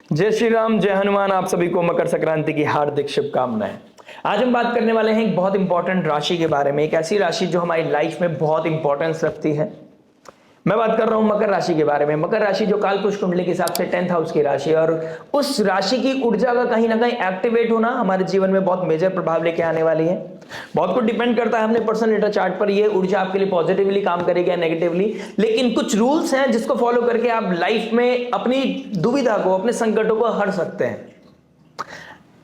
जय श्री राम, जय हनुमान। आप सभी को मकर संक्रांति की हार्दिक शुभकामनाएं। आज हम बात करने वाले हैं एक बहुत इंपॉर्टेंट राशि के बारे में, एक ऐसी राशि जो हमारी लाइफ में बहुत इंपॉर्टेंस रखती है। मैं बात कर रहा हूं मकर राशि के बारे में। मकर राशि जो कालपुरुष कुंडली के हिसाब से 10th हाउस की राशि है, और उस राशि की ऊर्जा का कहीं ना कहीं एक्टिवेट होना हमारे जीवन में बहुत मेजर प्रभाव लेके आने वाली है। बहुत कुछ डिपेंड करता है अपने पर्सनल डेटा चार्ट पर, ये ऊर्जा आपके लिए पॉजिटिवली काम करेगी या नेगेटिवली। लेकिन कुछ रूल्स हैं जिसको फॉलो करके आप लाइफ में अपनी दुविधा को, अपने संकटों को हर सकते हैं।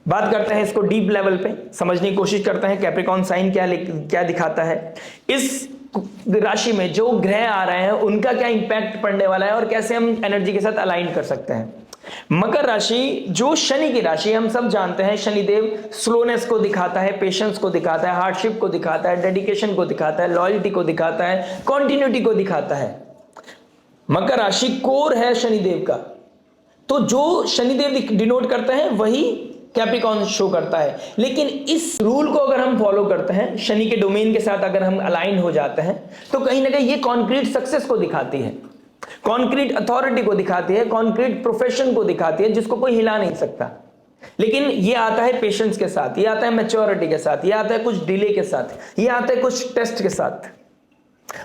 बात करते हैं इसको डीप लेवल पे, समझने की कोशिश करते हैं कैप्रिकॉर्न साइन क्या दिखाता है, इस राशि में जो ग्रह आ रहे हैं उनका क्या इंपैक्ट पड़ने वाला है और कैसे हम एनर्जी के साथ अलाइन कर सकते हैं। मकर राशि जो शनि की राशि, हम सब जानते हैं शनिदेव स्लोनेस को दिखाता है, पेशेंस को दिखाता है, हार्डशिप को दिखाता है, डेडिकेशन को दिखाता है, लॉयल्टी को दिखाता है, कॉन्टिन्यूटी को दिखाता है। मकर राशि कोर है शनिदेव का, तो जो शनिदेव डिनोट करते हैं वही कैप्रिकॉर्न शो करता है। लेकिन इस रूल को अगर हम फॉलो करते हैं, शनि के डोमेन के साथ अगर हम अलाइन हो जाते हैं, तो कहीं ना कहीं ये कॉन्क्रीट सक्सेस को दिखाती है, कॉन्क्रीट अथॉरिटी को दिखाती है, कॉन्क्रीट प्रोफेशन को दिखाती है जिसको कोई हिला नहीं सकता। लेकिन ये आता है पेशेंस के साथ, ये आता है मैच्योरिटी के साथ, ये आता है कुछ डिले के साथ, ये आता है कुछ टेस्ट के साथ।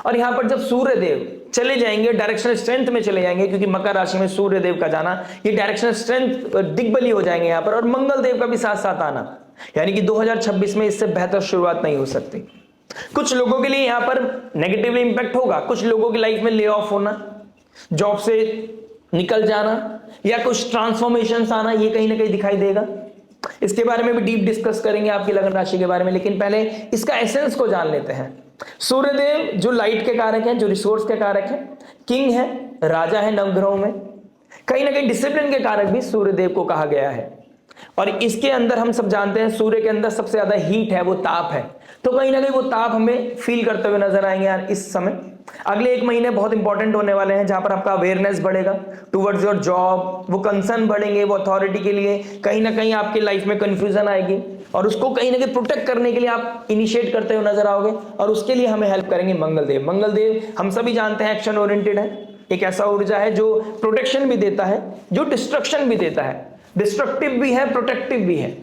और यहां पर जब सूर्य देव चले जाएंगे, डायरेक्शनल स्ट्रेंथ में चले जाएंगे, क्योंकि मकर राशि में सूर्य देव का जाना, ये डायरेक्शनल स्ट्रेंथ दिग्बली हो जाएंगे यहां पर, और मंगल देव का भी साथ साथ आना, यानी कि 2026 में इससे बेहतर शुरुआत नहीं हो सकती। कुछ लोगों के लिए यहां पर नेगेटिवली इंपैक्ट होगा, कुछ लोगों की लाइफ में ले ऑफ होना, जॉब से निकल जाना, या कुछ ट्रांसफॉर्मेशन आना, ये कहीं ना कहीं दिखाई देगा। इसके बारे में भी डीप डिस्कस करेंगे आपकी लगन राशि के बारे में, लेकिन पहले इसका एसेंस को जान लेते हैं। सूर्यदेव जो लाइट के कारक हैं, जो रिसोर्स के कारक हैं, किंग है, राजा है नवग्रहों में, कहीं ना कहीं डिसिप्लिन के कारक भी सूर्यदेव को कहा गया है। और इसके अंदर हम सब जानते हैं सूर्य के अंदर सबसे ज्यादा हीट है, वो ताप है, तो कहीं ना कहीं वो ताप हमें फील करते हुए नजर आएंगे यार इस समय। अगले एक महीने बहुत इंपॉर्टेंट होने वाले हैं, जहां पर आपका अवेयरनेस बढ़ेगा टुवर्ड्स योर जॉब, वो कंसर्न बढ़ेंगे, वो अथॉरिटी के लिए कहीं ना कहीं आपकी लाइफ में कंफ्यूजन आएगी, और उसको कहीं ना कहीं प्रोटेक्ट करने के लिए आप इनिशिएट करते हुए नजर आओगे, और उसके लिए हमें हेल्प करेंगे मंगलदेव। मंगलदेव हम सभी जानते हैं एक्शन ओरिएंटेड है, एक ऐसा ऊर्जा है जो प्रोटेक्शन भी देता है, जो डिस्ट्रक्शन भी देता है, डिस्ट्रक्टिव भी है, प्रोटेक्टिव भी है,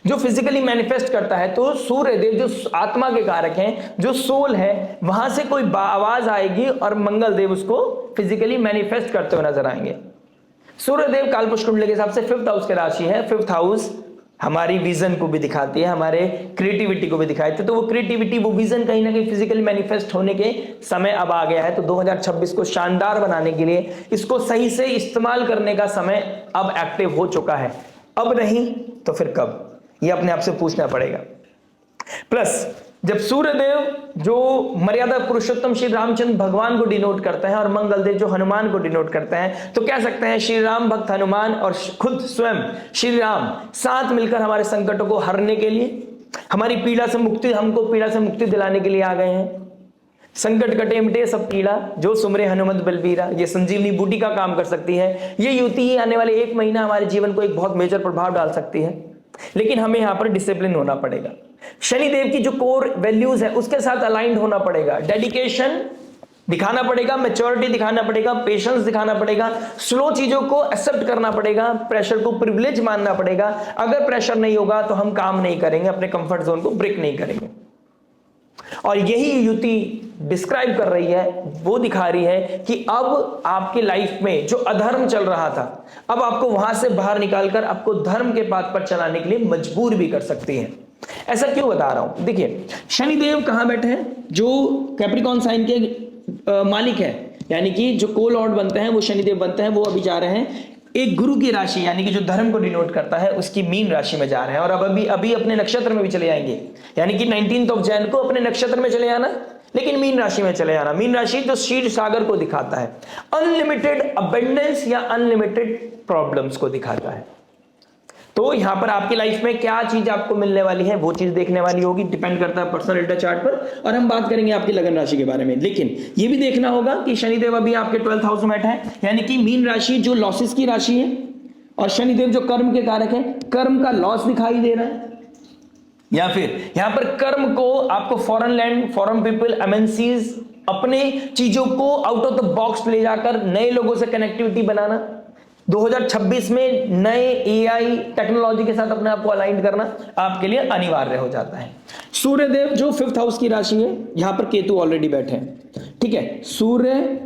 जो फिजिकली मैनिफेस्ट करता है। तो सूर्यदेव जो आत्मा के कारक हैं, जो सोल है, वहां से कोई आवाज आएगी और मंगलदेव उसको फिजिकली मैनिफेस्ट करते हुए नजर आएंगे। सूर्यदेव कालपुरुष कुंडली के हिसाब से 5th हाउस की राशि है। 5th हाउस हमारी विजन को भी दिखाती है, हमारे क्रिएटिविटी को भी दिखाती है, तो वो क्रिएटिविटी, वो विजन कहीं ना कहीं फिजिकली मैनिफेस्ट होने के समय अब आ गया है। तो 2026 को शानदार बनाने के लिए इसको सही से इस्तेमाल करने का समय अब एक्टिव हो चुका है। अब नहीं तो फिर कब, ये अपने आप से पूछना पड़ेगा। प्लस जब सूर्यदेव जो मर्यादा पुरुषोत्तम श्री रामचंद्र भगवान को डिनोट करते हैं, और मंगलदेव जो हनुमान को डिनोट करते हैं, तो कह सकते हैं श्री राम भक्त हनुमान और खुद स्वयं श्री राम साथ मिलकर हमारे संकटों को हरने के लिए, हमारी पीड़ा से मुक्ति, हमको पीड़ा से मुक्ति दिलाने के लिए आ गए हैं। संकट कटे मिटे सब पीड़ा, जो सुमरे हनुमत बलबीरा, ये संजीवनी बूटी का काम कर सकती है। ये युति ही आने वाले एक महीना हमारे जीवन को एक बहुत मेजर प्रभाव डाल सकती है, लेकिन हमें यहां पर डिसिप्लिन होना पड़ेगा। शनिदेव की जो कोर वैल्यूज है उसके साथ अलाइंड होना पड़ेगा, डेडिकेशन दिखाना पड़ेगा, मैच्योरिटी दिखाना पड़ेगा, पेशेंस दिखाना पड़ेगा, स्लो चीजों को एक्सेप्ट करना पड़ेगा, प्रेशर को प्रिविलेज मानना पड़ेगा। अगर प्रेशर नहीं होगा तो हम काम नहीं करेंगे, अपने कंफर्ट जोन को ब्रेक नहीं करेंगे। और यही युति डिस्क्राइब कर रही है, वो दिखा रही है कि अब आपकी लाइफ में जो अधर्म चल रहा था, अब आपको वहां से बाहर निकालकर आपको धर्म के पाथ पर चलाने के लिए मजबूर भी कर सकती है। ऐसा क्यों बता रहा हूं, देखिए शनिदेव कहां बैठे हैं, जो कैप्रिकॉर्न साइन के मालिक है, यानी कि जो को लॉर्ड बनते हैं वो शनिदेव बनते हैं, वो अभी जा रहे हैं एक गुरु की राशि, यानी कि जो धर्म को डिनोट करता है उसकी मीन राशि में जा रहे हैं, और अब अभी अपने नक्षत्र में भी चले जाएंगे, यानी कि 19 जनवरी को अपने नक्षत्र में चले जाना, लेकिन मीन राशि में चले जाना। मीन राशि जो क्षीर सागर को दिखाता है, अनलिमिटेड अबंडेंस या अनलिमिटेड प्रॉब्लम्स को दिखाता है। तो यहां पर आपकी लाइफ में क्या चीज आपको मिलने वाली है, वो चीज देखने वाली होगी, डिपेंड करता है पर्सनल डेटा चार्ट पर, और हम बात करेंगे आपकी लगन राशि के बारे में। लेकिन ये भी देखना होगा कि शनिदेव अभी आपके 12th हाउस में बैठा है, यानी कि मीन राशि जो लॉसेस की राशि है, और शनिदेव जो कर्म के कारक है, कर्म का लॉस दिखाई दे रहा है, या फिर यहां पर कर्म को आपको foreign land, foreign people, MNCs, अपने चीजों को आउट ऑफ द बॉक्स ले जाकर नए लोगों से कनेक्टिविटी बनाना, 2026 में नए एआई टेक्नोलॉजी के साथ अपने आप को अलाइन करना आपके लिए अनिवार्य हो जाता है। सूर्यदेव जो 5th हाउस की राशि है, यहां पर केतु ऑलरेडी बैठे हैं, ठीक है। सूर्य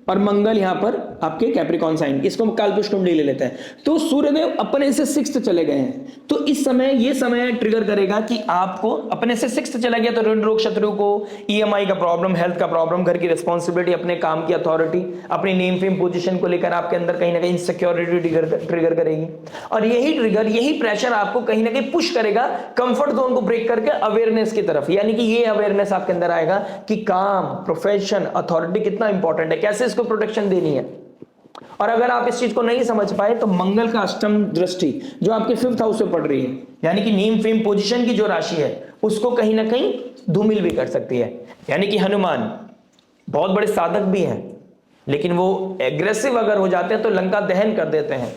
और मंगल यहां पर आपके कैप्रिकॉन साइन, इसको हम कालपुरुष कुंडली ले लेते हैं। तो सूर्यदेव अपने से 6th चले गए हैं, तो इस समय ये समय ट्रिगर करेगा कि आपको अपने से 6th चला गया तो ऋण रोग शत्रु को, ईएमआई का प्रॉब्लम, हेल्थ का प्रॉब्लम, घर की रिस्पॉन्सिबिलिटी, अपने काम की अथॉरिटी, अपनी नेम फेम पोजीशन को लेकर आपके अंदर कहीं ना कहीं इनसिक्योरिटी ट्रिगर करेगी। और यही ट्रिगर, यही प्रेशर आपको कहीं ना कहीं पुश करेगा कंफर्ट जोन को ब्रेक करके अवेयरनेस की तरफ। यानी कि ये अवेयरनेस आपके अंदर आएगा कि काम, प्रोफेशन, अथॉरिटी कितना इंपॉर्टेंट है, कैसे इसको प्रोटेक्शन देनी है। और अगर आप इस चीज को नहीं समझ पाए तो मंगल का अष्टम दृष्टि जो आपके 5th हाउस पे पड़ रही है, यानी कि नेम फेम पोजीशन की जो राशि है, उसको कहीं ना कहीं धूमिल भी कर सकती है। यानी कि हनुमान बहुत बड़े साधक भी हैं, लेकिन वो एग्रेसिव अगर हो जाते हैं तो लंका दहन कर देते हैं।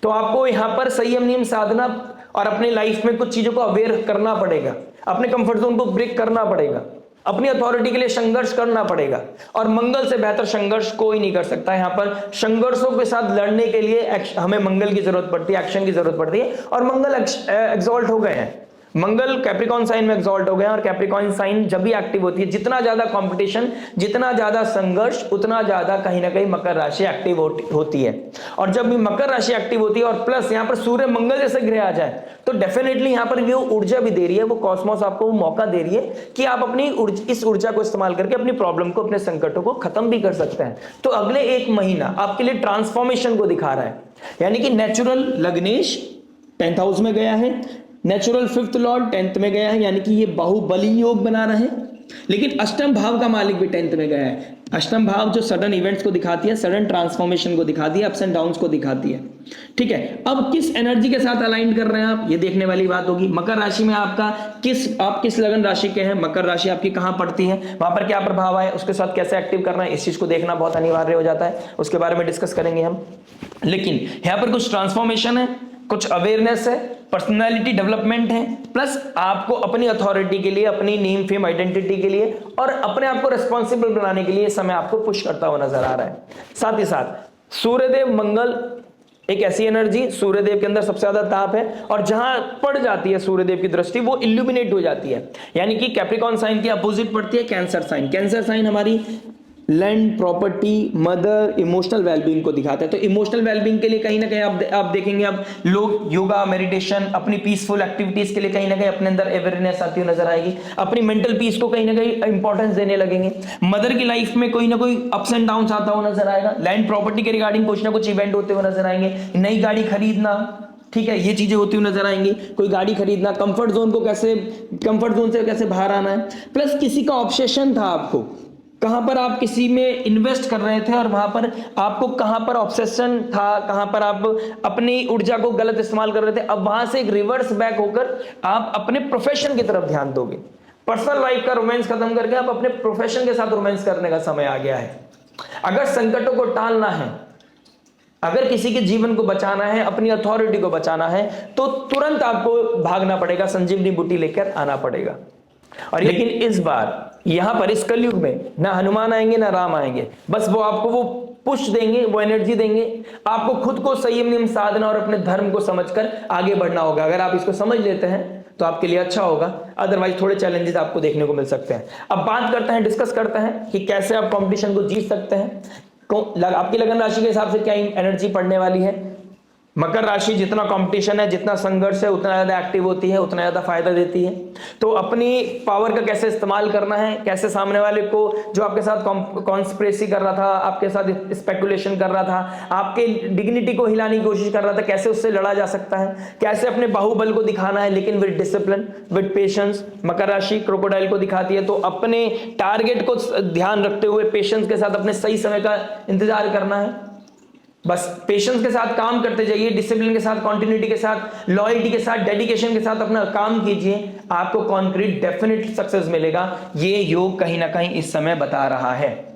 तो आपको यहां पर संयम नियम साधना और अपनी लाइफ में कुछ चीजों को अवेयर करना पड़ेगा, अपने कंफर्ट जोन को ब्रेक करना पड़ेगा, अपनी अथॉरिटी के लिए संघर्ष करना पड़ेगा। और मंगल से बेहतर संघर्ष कोई नहीं कर सकता। यहां पर संघर्षों के साथ लड़ने के लिए हमें मंगल की जरूरत पड़ती है, एक्शन की जरूरत पड़ती है। और मंगल एग्जॉल्ट हो गए हैं, मंगल कैप्रिकॉन साइन में एग्जॉल्ट हो गए हैं। और कैप्रिकॉन साइन जब भी एक्टिव होती है, जितना ज्यादा कंपटीशन, जितना ज्यादा संघर्ष, उतना ज्यादा कहीं ना कहीं मकर राशि एक्टिव होती है। और जब भी मकर राशि एक्टिव होती है और प्लस यहां पर सूर्य मंगल जैसे ग्रह आ जाए, तो डेफिनेटली यहां पर वो ऊर्जा भी दे रही है, वो कॉस्मोस आपको वो मौका दे रही है कि आप अपनी इस ऊर्जा को इस्तेमाल करके अपनी प्रॉब्लम को, अपने संकटों को खत्म भी कर सकते हैं। तो अगले 1 महीना आपके लिए ट्रांसफॉर्मेशन को दिखा रहा है। यानी कि नेचुरल लग्नेश 10th हाउस में गया है, नेचुरल 5th लॉर्ड 10th में गया है, यानी कि ये बाहुबली योग बना रहे हैं। लेकिन अष्टम भाव का मालिक भी 10th में गया है। अष्टम भाव जो सडन इवेंट्स को दिखाती है, सडन ट्रांसफॉर्मेशन को दिखाती है, अप्स एंड डाउन्स को दिखाती है, ठीक है। अब किस एनर्जी के साथ अलाइन कर रहे हैं आप, ये देखने वाली बात होगी। मकर राशि में आपका आप किस लगन राशि के हैं, मकर राशि आपकी कहां पड़ती है, वहां पर क्या प्रभाव है, उसके साथ कैसे एक्टिव करना है, इस चीज को देखना बहुत अनिवार्य हो जाता है। उसके बारे में डिस्कस करेंगे हम। लेकिन यहां पर कुछ ट्रांसफॉर्मेशन है, कुछ अवेयरनेस है, पर्सनालिटी डेवलपमेंट है, प्लस आपको अपनी अथॉरिटी के लिए, अपनी नेम फेम आइडेंटिटी के लिए और अपने आप को रिस्पॉन्सिबल बनाने के लिए समय आपको पुश करता हुआ नजर आ रहा है। साथ ही साथ सूर्यदेव मंगल एक ऐसी एनर्जी, सूर्यदेव के अंदर सबसे ज्यादा ताप है, और जहां पड़ जाती है सूर्यदेव की दृष्टि वो इल्यूमिनेट हो जाती है। यानी कि कैप्रिकॉन साइन की अपोजिट पड़ती है कैंसर साइन। कैंसर साइन हमारी land, property, mother, emotional wellbeing को दिखाता है। तो इमोशनल वेलबींग के लिए कहीं ना कहीं आप देखेंगे अब लोग योगा, मेडिटेशन, अपनी पीसफुल एक्टिविटीज के लिए कहीं ना कहीं अपने अंदर अवेयरनेस आती हुई नजर आएगी, अपनी मेंटल पीस को कहीं ना कहीं इंपॉर्टेंस देने लगेंगे। मदर की लाइफ में कोई ना कोई अप्स एंड डाउन आता हुआ नजर आएगा। लैंड प्रॉपर्टी के रिगार्डिंग कुछ ना कुछ इवेंट होते हुए नजर आएंगे। नई गाड़ी खरीदना, ठीक है, ये चीजें होती हुई नजर आएंगी। कोई गाड़ी खरीदना, कंफर्ट जोन को कैसे, कंफर्ट जोन से कैसे बाहर आना है। प्लस किसी का ऑब्सेशन था आपको, कहां पर आप किसी में इन्वेस्ट कर रहे थे और वहां पर आपको कहां पर ऑब्सेशन था, कहां पर आप अपनी ऊर्जा को गलत इस्तेमाल कर रहे थे। अब वहां से एक रिवर्स बैक होकर आप अपने प्रोफेशन की तरफ ध्यान दोगे। पर्सनल लाइफ का रोमांस खत्म करके आप अपने प्रोफेशन के साथ रोमांस करने का समय आ गया है। अगर संकटों को टालना है, अगर किसी के जीवन को बचाना है, अपनी अथॉरिटी को बचाना है, तो तुरंत आपको भागना पड़ेगा, संजीवनी बूटी लेकर आना पड़ेगा। और लेकिन इस बार यहां पर इस कलयुग में ना हनुमान आएंगे ना राम आएंगे, बस वो आपको वो पुश देंगे, वो एनर्जी देंगे। आपको खुद को संयम नियम साधना और अपने धर्म को समझकर आगे बढ़ना होगा। अगर आप इसको समझ लेते हैं तो आपके लिए अच्छा होगा, अदरवाइज थोड़े चैलेंजेस आपको देखने को मिल सकते हैं। अब बात करते हैं, डिस्कस करते हैं कि कैसे आप कंपटीशन को जीत सकते हैं। आपकी लगन राशि के हिसाब से क्या एनर्जी पड़ने वाली है। मकर राशि जितना कंपटीशन है, जितना संघर्ष है, उतना ज्यादा एक्टिव होती है, उतना ज्यादा फायदा देती है। तो अपनी पावर का कैसे इस्तेमाल करना है, कैसे सामने वाले को जो आपके साथ कॉन्स्पिरेसी कर रहा था, आपके साथ स्पेकुलेशन कर रहा था, आपके डिग्निटी को हिलाने की कोशिश कर रहा था, कैसे उससे लड़ा जा सकता है, कैसे अपने बाहुबल को दिखाना है, लेकिन विद डिसिप्लिन, विद पेशेंस। मकर राशि क्रोकोडाइल को दिखाती है, तो अपने टारगेट को ध्यान रखते हुए पेशेंस के साथ अपने सही समय का इंतजार करना है। बस पेशेंस के साथ काम करते जाइए, डिसिप्लिन के साथ, कंटिन्यूटी के साथ, लॉयल्टी के साथ, डेडिकेशन के साथ अपना काम कीजिए, आपको कॉन्क्रीट डेफिनेट सक्सेस मिलेगा। ये योग कहीं ना कहीं इस समय बता रहा है।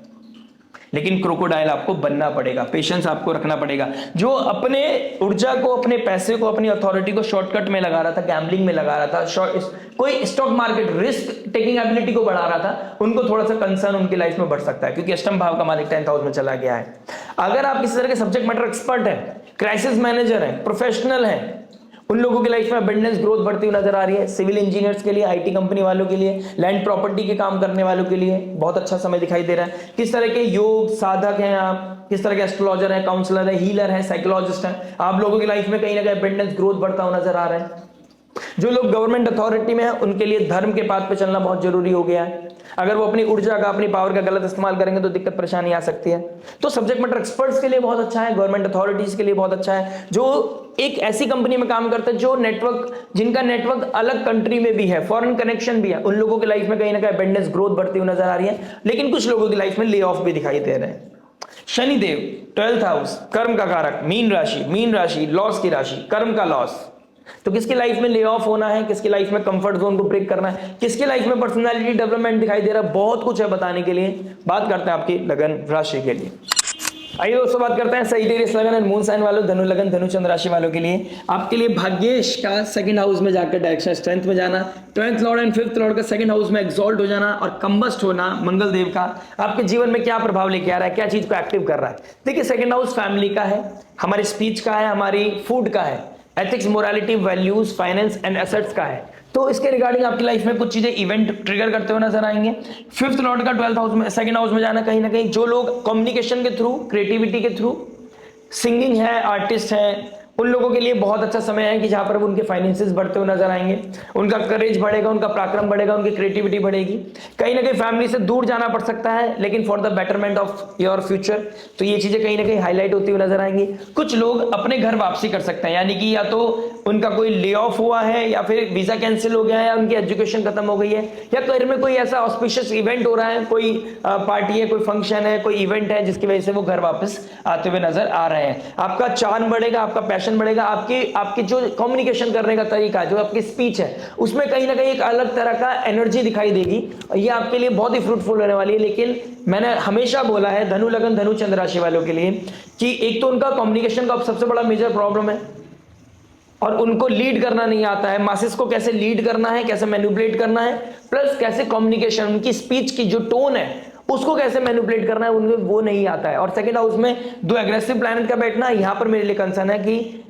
लेकिन क्रोकोडाइल आपको बनना पड़ेगा, पेशेंस आपको रखना पड़ेगा। जो अपने ऊर्जा को, अपने पैसे को, अपनी अथॉरिटी को शॉर्टकट में लगा रहा था, गैम्बलिंग में लगा रहा था, कोई stock market risk taking ability को बढ़ा रहा था, उनको थोड़ा सा कंसर्न उनकी लाइफ में बढ़ सकता है, क्योंकि अष्टम भाव का मालिक 10th हाउस में चला गया है। अगर आप किसी तरह के सब्जेक्ट मैटर एक्सपर्ट है, क्राइसिस मैनेजर है, प्रोफेशनल है, उन लोगों की लाइफ में अबंडेंस ग्रोथ बढ़ती हुई नजर आ रही है। सिविल इंजीनियर्स के लिए, आईटी कंपनी वालों के लिए, लैंड प्रॉपर्टी के काम करने वालों के लिए बहुत अच्छा समय दिखाई दे रहा है। किस तरह के योग साधक हैं आप, किस तरह के एस्ट्रोलॉजर है, काउंसलर है, हीलर है, साइकोलॉजिस्ट है, आप लोगों की लाइफ में कहीं ना कहीं अबंडेंस ग्रोथ बढ़ता हुआ नजर आ रहा है। जो लोग गवर्नमेंट अथॉरिटी में हैं उनके लिए धर्म के पाथ पे चलना बहुत जरूरी हो गया है। अगर वो अपनी ऊर्जा का, अपनी पावर का गलत इस्तेमाल करेंगे तो दिक्कत परेशानी आ सकती है। तो सब्जेक्ट मैटर एक्सपर्ट्स के लिए बहुत अच्छा है, गवर्नमेंट अथॉरिटीज के लिए बहुत अच्छा है, जो एक ऐसी कंपनी में काम करते हैं जो नेटवर्क, जिनका नेटवर्क अलग कंट्री में भी है, फॉरेन कनेक्शन भी है, उन लोगों की लाइफ में कहीं ना कहीं अबंडेंस ग्रोथ बढ़ती हुई नजर आ रही है। लेकिन कुछ लोगों की लाइफ में ले ऑफ भी दिखाई दे रहे हैं। शनिदेव 12th हाउस, कर्म का कारक, मीन राशि लॉस की राशि, कर्म का लॉस। तो किसकी लाइफ में ले ऑफ होना है, किसकी लाइफ में कंफर्ट जोन को ब्रेक करना है, किसकी लाइफ में पर्सनालिटी डेवलपमेंट दिखाई दे रहा है, बहुत कुछ है बताने के लिए। बात करते हैं आपकी लगन राशि के लिए। आइए दोस्तों बात करते हैं सजिटेरियस लगन एंड मून साइन वालों, धनु लगन धनु चंद्र राशि वालों के लिए। आपके लिए भाग्येश का सेकंड हाउस में जाकर डायरेक्शन स्ट्रेंथ में जाना, 12th Lord and 5th Lord का सेकंड हाउस में एक्सॉल्ट हो जाना और कंबस्ट होना मंगल देव का आपके जीवन में क्या प्रभाव लेके आ रहा है, क्या चीज को एक्टिव कर रहा है। देखिए सेकंड हाउस फैमिली का है, हमारी स्पीच का है, हमारी फूड का है, ethics, morality, values, finance and assets का है। तो इसके रिगार्डिंग आपकी लाइफ में कुछ चीजें इवेंट ट्रिगर करते हुए नजर आएंगे। 5th लॉर्ड का 12th हाउस में, सेकंड हाउस में जाना, कहीं ना कहीं जो लोग कम्युनिकेशन के थ्रू, क्रिएटिविटी के थ्रू, सिंगिंग है, आर्टिस्ट है, उन लोगों के लिए बहुत अच्छा समय है कि जहां पर उनके फाइनेंसेस बढ़ते हुए नजर आएंगे, उनका करेज बढ़ेगा, उनका पराक्रम बढ़ेगा, उनकी क्रिएटिविटी बढ़ेगी। कहीं ना कहीं फैमिली से दूर जाना पड़ सकता है, लेकिन for the betterment of your future, तो ये चीजें कहीं ना कहीं हाईलाइट होती हुई नजर आएंगी। कुछ लोग अपने घर वापसी कर सकते हैं, यानी कि या तो उनका कोई ले ऑफ हुआ है, या फिर वीजा कैंसिल हो गया है, या उनकी एजुकेशन खत्म हो गई है, या घर में कोई ऐसा ऑस्पिशियस इवेंट हो रहा है, कोई पार्टी है, कोई फंक्शन है, कोई इवेंट है, जिसकी वजह से वो घर वापस आते हुए नजर आ रहे हैं। आपका चार्म बढ़ेगा, आपका पैशन बढ़ेगा, आपकी जो कम्युनिकेशन करने का तरीका है, जो आपकी स्पीच है, उसमें कहीं ना कहीं एक अलग तरह का एनर्जी दिखाई देगी और ये आपके लिए बहुत ही फ्रूटफुल होने वाली है। लेकिन मैंने हमेशा बोला है धनु लगन धनु चंद्र राशि वालों के लिए कि एक तो उनका कम्युनिकेशन का सबसे बड़ा मेजर प्रॉब्लम है और उनको लीड करना नहीं आता है। मासेस को कैसे लीड करना है, कैसे मैनिपुलेट करना है, प्लस कैसे कम्युनिकेशन, उनकी स्पीच की जो टोन है उसको कैसे मैनिपुलेट करना है, उनको वो नहीं आता है। और सेकंड हाउस में दो एग्रेसिव प्लैनेट का बैठना, यहां पर मेरे लिए कंसर्न है कि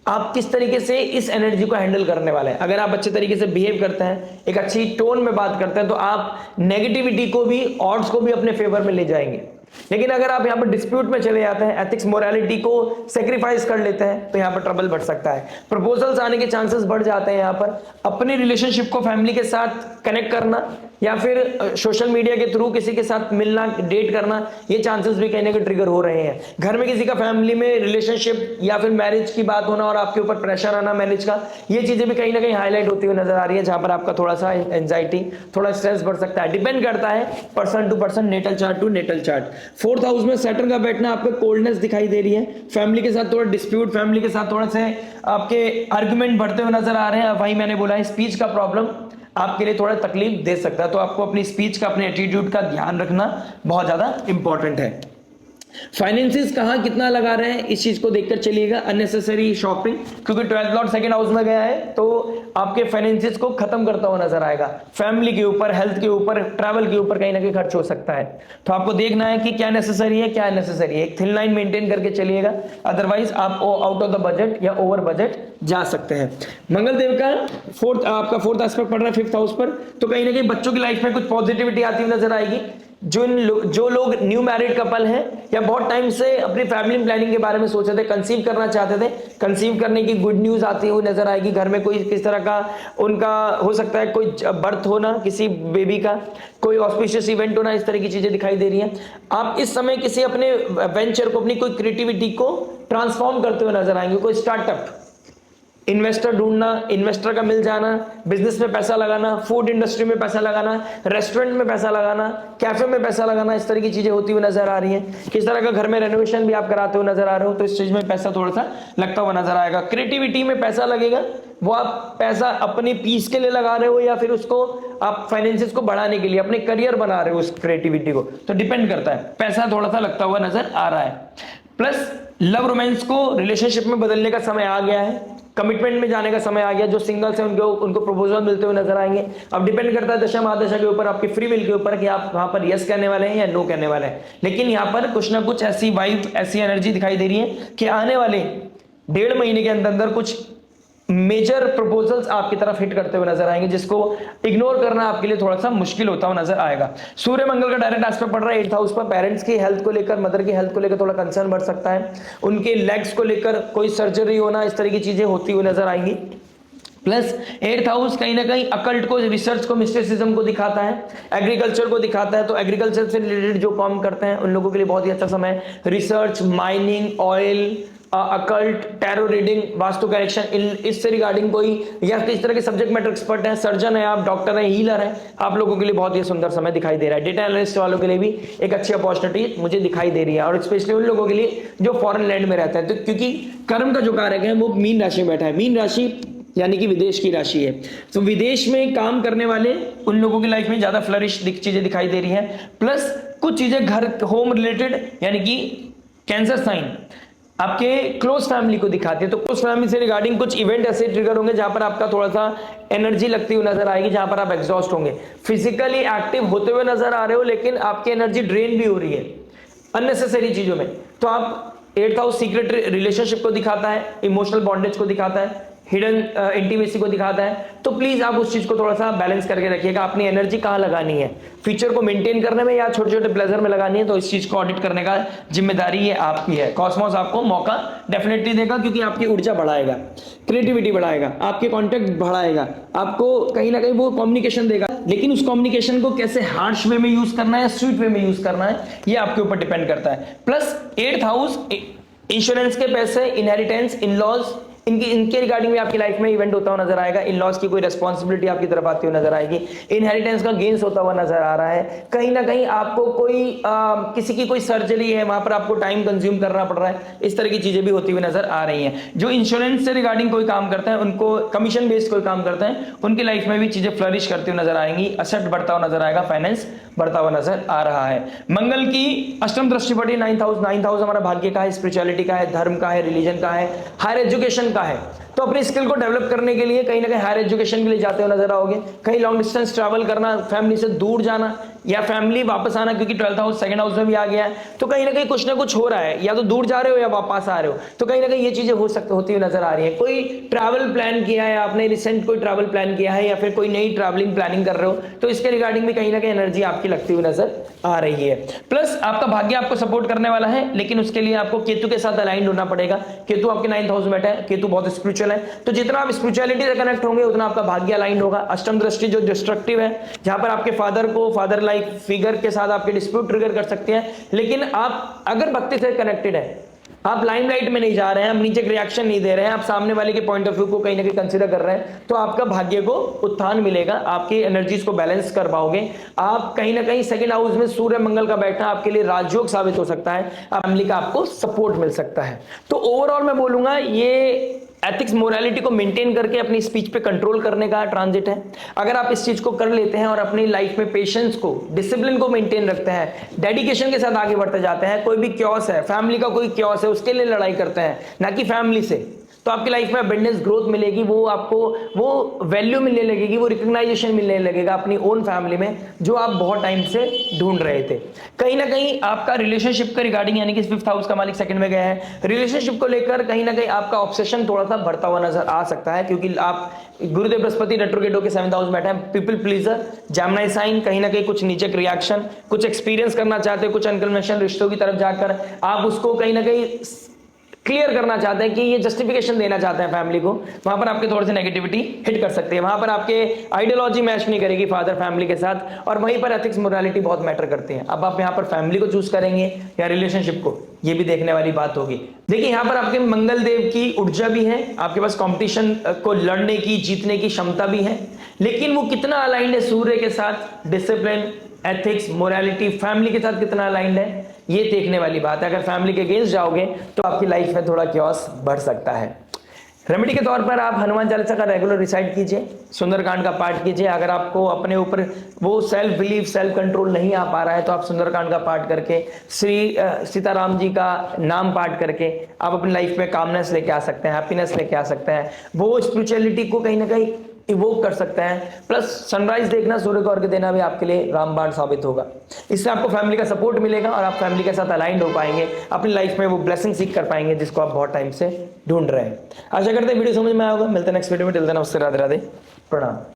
आप किस तरीके से इस एनर्जी को हैंडल करने वाले हैं। अगर आप अच्छे तरीके से बिहेव करते हैं, एक अच्छी टोन में बात करते हैं, तो आप नेगेटिविटी को भी, ऑड्स को भी अपने फेवर में ले जाएंगे। लेकिन अगर आप यहाँ पर डिस्प्यूट में चले जाते हैं, एथिक्स मोरालिटी को सेक्रीफाइस कर लेते हैं, तो यहाँ पर ट्रबल बढ़ सकता है, प्रपोजल्स आने के चांसेस बढ़ जाते हैं। यहाँ पर अपनी रिलेशनशिप को फैमिली के साथ कनेक्ट करना या फिर सोशल मीडिया के थ्रू किसी के साथ मिलना, डेट करना, ये चांसेस भी कहीं ना कहीं ट्रिगर हो रहे हैं। घर में किसी का फैमिली में रिलेशनशिप या फिर मैरिज की बात होना और आपके ऊपर प्रेशर आना मैरिज का, ये चीजें भी कहीं ना कहीं हाईलाइट होती हुई नजर आ रही है, जहां पर आपका थोड़ा सा एंजाइटी, थोड़ा स्ट्रेस बढ़ सकता है। डिपेंड करता है person to person, natal chart to natal chart. 4th house में सैटर्न का बैठना, आपको कोल्डनेस दिखाई दे रही है, फैमिली के साथ थोड़ा डिस्प्यूट, फैमिली के साथ थोड़ा से आपके आर्गुमेंट बढ़ते हुए नजर आ रहे हैं। वही मैंने बोला है, स्पीच का प्रॉब्लम आपके लिए थोड़ा तकलीफ दे सकता है, तो आपको अपनी स्पीच का, अपने एटीट्यूड का ध्यान रखना बहुत ज्यादा इंपॉर्टेंट है। फाइनेंसिस कहां कितना लगा रहे हैं, इस चीज को देखकर चलिएगा। अननेसेसरी शॉपिंग, क्योंकि 12th लॉर्ड सेकंड हाउस में गया है, तो आपके फाइनेंसिस को खत्म करता हुआ नजर आएगा। फैमिली के ऊपर, हेल्थ के ऊपर, ट्रैवल के ऊपर कहीं ना कहीं खर्च हो सकता है, तो आपको देखना है कि क्या नेसेसरी है, क्या अननेसेसरी है। एक थिन लाइन मेंटेन करके चलिएगा, अदरवाइज आप आउट ऑफ द बजट या ओवर बजट जा सकते हैं। मंगल देव का आपका 4th एस्पेक्ट पड़ रहा है 5th हाउस पर, तो कहीं ना कहीं बच्चों की लाइफ में कुछ पॉजिटिविटी आती हुई नजर आएगी। जो लोग न्यू मैरिड कपल हैं या बहुत टाइम से अपनी फैमिली प्लानिंग के बारे में सोच रहे थे, कंसीव करना चाहते थे, कंसीव करने की गुड न्यूज आती हुई नजर आएगी। घर में कोई किस तरह का उनका हो सकता है, कोई बर्थ होना किसी बेबी का, कोई ऑस्पिशियस इवेंट होना, इस तरह की चीजें दिखाई दे रही हैं। आप इस समय किसी अपने वेंचर को, अपनी कोई क्रिएटिविटी को ट्रांसफॉर्म करते हुए नजर आएंगे। कोई स्टार्टअप, इन्वेस्टर ढूंढना, इन्वेस्टर का मिल जाना, बिजनेस में पैसा लगाना, फूड इंडस्ट्री में पैसा लगाना, रेस्टोरेंट में पैसा लगाना, कैफे में पैसा लगाना, इस तरह की चीजें होती हुई नजर आ रही हैं। किस तरह का घर में रेनोवेशन भी आप कराते हुए नजर आ रहे हो, तो इस चीज में पैसा थोड़ा सा लगता हुआ नजर आएगा। क्रिएटिविटी में पैसा लगेगा, वो आप पैसा अपनी पीस के लिए लगा रहे हो या फिर उसको आप फाइनेंसिस को बढ़ाने के लिए, अपने करियर बना रहे हो उस क्रिएटिविटी को, तो डिपेंड करता है। पैसा थोड़ा सा लगता हुआ नजर आ रहा है। प्लस लव रोमांस को रिलेशनशिप में बदलने का समय आ गया है, कमिटमेंट में जाने का समय आ गया। जो सिंगल्स हैं उनको प्रपोजल मिलते हुए नजर आएंगे। अब डिपेंड करता है दशा महादशा के ऊपर, आपकी फ्री विल के ऊपर कि आप वहां पर यस कहने वाले हैं या नो कहने वाले हैं। लेकिन यहाँ पर कुछ ना कुछ ऐसी वाइब, ऐसी एनर्जी दिखाई दे रही है कि आने वाले 1.5 महीने के अंदर अंदर कुछ मेजर प्रपोजल्स आपकी तरफ हिट करते हुए नजर आएंगे, जिसको इग्नोर करना आपके लिए थोड़ा सा मुश्किल होता हुआ नजर आएगा। सूर्य मंगल का डायरेक्ट एस्पेक्ट पड़ रहा है 8th हाउस पर। पेरेंट्स की हेल्थ को लेकर, मदर की हेल्थ को लेकर थोड़ा कंसर्न बढ़ सकता है। उनके लेग्स को लेकर कोई सर्जरी होना, इस तरह की चीजें होती हुई नजर आएंगी। प्लस 8th हाउस कहीं ना कहीं अकल्ट को, रिसर्च को, मिस्टिसिज्म को दिखाता है, एग्रीकल्चर को दिखाता है। तो एग्रीकल्चर से रिलेटेड जो काम करते हैं उन लोगों के लिए बहुत ही अच्छा समय है। Research, mining, oil, occult, tarot reading, vastu correction, इससे रिगार्डिंग कोई या इस तरह के सब्जेक्ट मैटर एक्सपर्ट है, सर्जन है, आप डॉक्टर है, हीलर है, आप लोगों के लिए बहुत ही सुंदर समय दिखाई दे रहा है। डेटा एनालिस्ट वालों के लिए भी एक अच्छी अपॉर्चुनिटी मुझे दिखाई दे रही है, और स्पेशली उन लोगों के लिए जो फॉरेन लैंड में रहता है। तो क्योंकि कर्म का जो कारक है वो मीन राशि में बैठा है, मीन राशि यानी कि विदेश की राशि है। तो विदेश में काम करने वाले उन लोगों की लाइफ में ज्यादा फ्लरिश चीजें दिखाई दे रही हैं। प्लस कुछ चीजें घर, होम रिलेटेड, यानी कि कैंसर साइन आपके क्लोज फैमिली को दिखाती है। तो क्लोज फैमिली से रिगार्डिंग कुछ इवेंट ऐसे ट्रिगर होंगे जहां पर आपका थोड़ा सा एनर्जी लगती हुई नजर आएगी, जहां पर आप एग्जॉस्ट होंगे, फिजिकली एक्टिव होते हुए नजर आ रहे हो, लेकिन आपकी एनर्जी ड्रेन भी हो रही है अननेसेसरी चीजों में। तो आप 8th हाउस सीक्रेट रिलेशनशिप को दिखाता है, इमोशनल बॉन्डेज को दिखाता है, हिडन इंटीमेसी को दिखाता है। तो प्लीज आप उस चीज को थोड़ा सा बैलेंस करके रखिएगा। अपनी एनर्जी कहां लगानी है, फ्यूचर को मेंटेन करने में या छोटे छोटे प्लेजर में लगानी है, तो इस चीज को ऑडिट करने का जिम्मेदारी ये आपकी है। कॉस्मोस आपको मौका डेफिनेटली देगा, क्योंकि आपकी ऊर्जा बढ़ाएगा, क्रिएटिविटी बढ़ाएगा, आपके कॉन्टेक्ट बढ़ाएगा, आपको कहीं ना कहीं वो कम्युनिकेशन देगा। लेकिन उस कम्युनिकेशन को कैसे हार्श वे में यूज करना है, स्वीट वे में यूज करना है, ये आपके ऊपर डिपेंड करता है। प्लस 8th हाउस इंश्योरेंस के पैसे, इनहेरिटेंस, इन-लॉज, इनके रिगार्डिंग में आपकी लाइफ में इवेंट होता हुआ नजर आएगा। इन लॉज की कोई रिस्पॉन्सिबिलिटी आपकी तरफ आती हुई नजर आएगी। इनहेरिटेंस का गेन्स होता हुआ नजर आ रहा है। कहीं ना कहीं आपको कोई किसी की कोई सर्जरी है, वहां पर आपको टाइम कंज्यूम करना पड़ रहा है, इस तरह की चीजें भी होती हुई नजर आ रही हैं। जो इंश्योरेंस से रिगार्डिंग कोई काम करते हैं, उनको कमीशन बेस्ड कोई काम करते हैं, उनकी लाइफ में भी चीजें फ्लरिश करती हुई नजर आएंगी, असेट बढ़ता हुआ नजर आएगा, फाइनेंस बढ़ता हुआ नजर आ रहा है। मंगल की अष्टम दृष्टि पड़ी 9th हाउस। 9th हाउस हमारा भाग्य का है, स्पिरिचुअलिटी का है, धर्म का है, रिलीजन का है, हायर एजुकेशन का है। तो अपनी स्किल को डेवलप करने के लिए कहीं ना कहीं हायर एजुकेशन के लिए जाते हुए नजर आओगे। कहीं लॉन्ग डिस्टेंस ट्रैवल करना, फैमिली से दूर जाना या फैमिली वापस आना, क्योंकि 12th हाउस 2nd हाउस में भी आ गया है। तो कहीं ना कुछ हो रहा है, या तो दूर जा रहे हो या वापस आ रहे हो। तो कहीं ना कहीं ये चीजें होती हुई नजर आ रही है। कोई ट्रैवल प्लान किया है आपने, रिसेंट कोई ट्रैवल प्लान किया है, या फिर कोई नई ट्रैवलिंग प्लानिंग कर रहे हो, तो इसके रिगार्डिंग भी कहीं ना कहीं एनर्जी आपकी लगती हुई नजर आ रही है। प्लस आपका भाग्य आपको सपोर्ट करने वाला है, लेकिन उसके लिए आपको केतु के साथ अलाइन होना पड़ेगा। केतु आपके 9th हाउस में बैठा है, केतु बहुत स्पिरिचुअल है। तो जितना आप स्पिरिचुअलिटी से कनेक्ट होंगे उतना आपका भाग्य अलाइन होगा। अष्टम दृष्टि जो डिस्ट्रक्टिव है, जहां पर आपके फादर लाइक फिगर के साथ आपके डिस्प्यूट ट्रिगर कर सकते हैं। लेकिन आप अगर भक्ति से कनेक्टेड है, आप लाइमलाइट में नहीं जा रहे हैं, आप नीचे रिएक्शन नहीं दे रहे हैं, आप सामने वाले के पॉइंट ऑफ व्यू को कहीं ना कहीं कंसीडर कर रहे हैं, तो आपका भाग्य को उत्थान मिलेगा, आपकी एनर्जीज को बैलेंस कर पाओगे। आप कहीं ना कहीं 2nd हाउस में सूर्य मंगल का बैठना आपके लिए राजयोग साबित हो सकता है, फैमिली का आपको सपोर्ट मिल सकता है। तो ओवरऑल मैं बोलूंगा ये एथिक्स मोरालिटी को मेंटेन करके अपनी स्पीच पे कंट्रोल करने का ट्रांजिट है। अगर आप इस चीज को कर लेते हैं और अपनी लाइफ में पेशेंस को, डिसिप्लिन को मेंटेन रखते हैं, डेडिकेशन के साथ आगे बढ़ते जाते हैं, कोई भी क्योस है, फैमिली का कोई क्योस है, उसके लिए लड़ाई करते हैं, ना कि फैमिली से, तो आपकी लाइफ में अबंडेंस ग्रोथ मिलेगी। वो आपको वो वैल्यू मिलने लगेगी, वो रिकग्नाइजेशन मिलने लगेगा अपनी ओन फैमिली में, जो आप बहुत टाइम से ढूंढ रहे थे। कहीं ना कहीं आपका रिलेशनशिप का रिगार्डिंग, यानी कि 5th हाउस का मालिक 2nd में गया है, रिलेशनशिप को लेकर कहीं ना कहीं आपका ऑब्सेशन थोड़ा सा बढ़ता हुआ नजर आ सकता है, क्योंकि आप गुरुदेव बृहस्पति रेट्रोग्रेड होकर 7th हाउस में बैठा है। पीपल प्लीजर, जेमिनी साइन, कहीं ना कहीं कुछ नीचे रिएक्शन, कुछ एक्सपीरियंस करना चाहते हो, कुछ अनकन्वेंशनल रिश्तों की तरफ जाकर आप उसको कहीं ना कहीं क्लियर करना चाहते हैं कि ये जस्टिफिकेशन देना चाहते हैं फैमिली को, वहां पर आपके थोड़ी सी नेगेटिविटी हिट कर सकती है। वहां पर आपके आइडियोलॉजी मैच नहीं करेगी फादर फैमिली के साथ, और वहीं पर एथिक्स मोरालिटी बहुत मैटर करती है। अब आप यहाँ पर फैमिली को चूज करेंगे या रिलेशनशिप को, ये भी देखने वाली बात होगी। देखिए यहाँ पर आपके मंगल देव की ऊर्जा भी है, आपके पास कंपटीशन को लड़ने की, जीतने की क्षमता भी है, लेकिन वो कितना अलाइंड है सूर्य के साथ, डिसिप्लिन, एथिक्स, मोरालिटी, फैमिली के साथ कितना अलाइंड है, ये देखने वाली बात है। अगर फैमिली के अगेंस्ट जाओगे तो आपकी लाइफ में थोड़ा क्योस बढ़ सकता है। रेमेडी के तौर पर आप हनुमान चालीसा का रेगुलर रिसाइट कीजिए, सुंदरकांड का पाठ कीजिए। अगर आपको अपने ऊपर वो सेल्फ बिलीव, सेल्फ कंट्रोल नहीं आ पा रहा है तो आप सुंदरकांड का पाठ करके, श्री सीताराम जी का नाम पाठ करके आप अपनी लाइफ में कामनेस लेके आ सकते हैं, हैप्पीनेस लेके आ सकते हैं। वो स्पिरिचुअलिटी को कहीं ना कहीं इवोक कर सकते हैं। प्लस सनराइज देखना, सूर्य को अर्घ्य देना भी आपके लिए रामबाण साबित होगा। इससे आपको फैमिली का सपोर्ट मिलेगा और आप फैमिली के साथ अलाइंड हो पाएंगे, अपनी लाइफ में वो ब्लेसिंग सीख कर पाएंगे जिसको आप बहुत टाइम से ढूंढ रहे हैं। आशा करते हैं वीडियो समझ में आएगा। मिलते हैं नेक्स्ट वीडियो में। टिल देन नमस्ते, राधे राधे, प्रणाम।